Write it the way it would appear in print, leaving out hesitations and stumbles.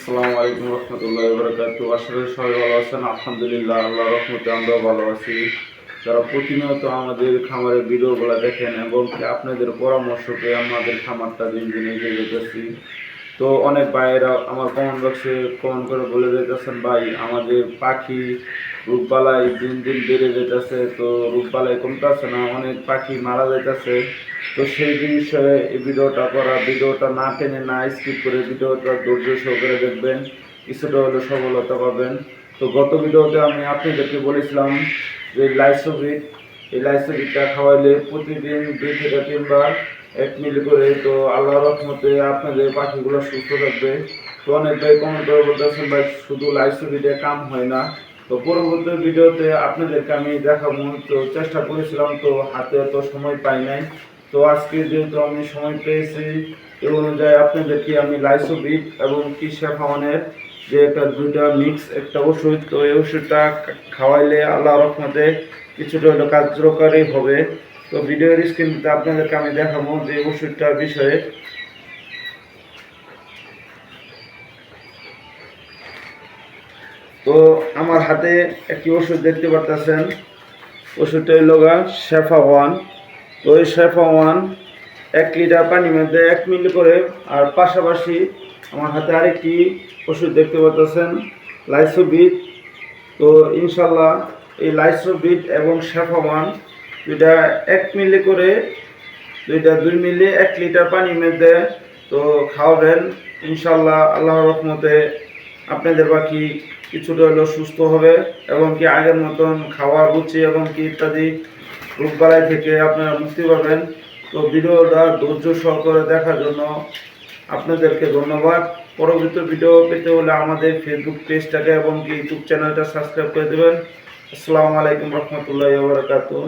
আসসালামু আলাইকুম রহমতুল্লাহি ওয়া বারাকাতুহু। আশা করি সবাই ভালো আছেন। আলহামদুলিল্লাহ, আল্লাহর রহমতে আমরাও ভালো আছি। যারা প্রতিনিয়ত আমাদের খামারের ভিডিওগুলো দেখেন এবং কি আপনাদের পরামর্শ পেয়ে আমাদের খামারটা দিন দিন এগিয়ে যেতেছি। তো অনেক ভাইয়েরা আমার কমেন্ট বক্সে কমেন্ট করে বলে যেতেছেন, ভাই আমাদের পাখি রোগবালাই দিন দিন বেড়ে যেতেছে, তো রোগবালাই কমতেছে না, অনেক পাখি মারা যাইতেছে। তো সেই বিষয়ে এই ভিডিওটা না টেনে না স্কিপ করে ভিডিওটা ধৈর্য সহকারে দেখবেন, কিছুটা হলে সফলতা পাবেন। তো গত ভিডিওতে আমি আপনাদেরকে বলেছিলাম যে এই লাইসোভিটটা খাওয়াইলে প্রতিদিন 2 থেকে 3 বার 1 মিলি করে, তো আল্লাহর রহমতে আপনাদের পাখিগুলো সুস্থ থাকবে। তো অনেক ভাই কমেন্ট করে বলতেছেন, ভাই শুধু লাইসোভিটে কাম হয় না। তো পরবর্তী ভিডিওতে আপনাদেরকে আমি দেখাবো, তো চেষ্টা করেছিলাম, তো হাতে তো সময় পাই নাই। তো আজকে যেহেতু আমি সময় পেয়েছি, এই অনুযায়ী আপনাদেরকে আমি লাইসোভিট এবং কি শেফাওয়ানের যে একটা দুইটা মিক্স একটা ওষুধ, তো এই ওষুধটা খাওয়াইলে আল্লাহর রহমতে কিছুটা হলো কার্যকরী হবে। তো ভিডিওর স্ক্রিনতে আপনাদেরকে আমি দেখাবো যে ওষুধটার বিষয়ে। তো আমার হাতে একটি ওষুধ দেখতে পাচ্ছেন, ওষুধটা হইল শেফাওয়ান। তো এই শেফাওয়ান 1 লিটার পানির মধ্যে 1 মিলি করে, আর পাশাপাশি আমার হাতে আরেকটি ওষুধ দেখতে পাচ্ছেন লাইসোভিট। তো ইনশাল্লাহ এই লাইসোভিট এবং শেফাওয়ান দুইটা 1 মিলি করে, দুইটা 2 মিলি 1 লিটার পানির মধ্যে তো খাওয়াবেন। ইনশাল্লাহ আল্লাহর রহমতে আপনাদের বাকি কিছুটা হলেও সুস্থ হবে এবং কি আগের মতন খাওয়ার রুচি এবং কি ইত্যাদি রোগবালাই থেকে আপনারা মুক্তি পাবেন। তো ভিডিওটা ধৈর্য সহকারে দেখার জন্য আপনাদেরকে ধন্যবাদ। পরবর্তী ভিডিও পেতে হলে আমাদের ফেসবুক পেজটাকে এবং কি ইউটিউব চ্যানেলটা সাবস্ক্রাইব করে দেবেন। আসসালামু আলাইকুম রহমতুল্লাহি ওয়া বারাকাতুহু।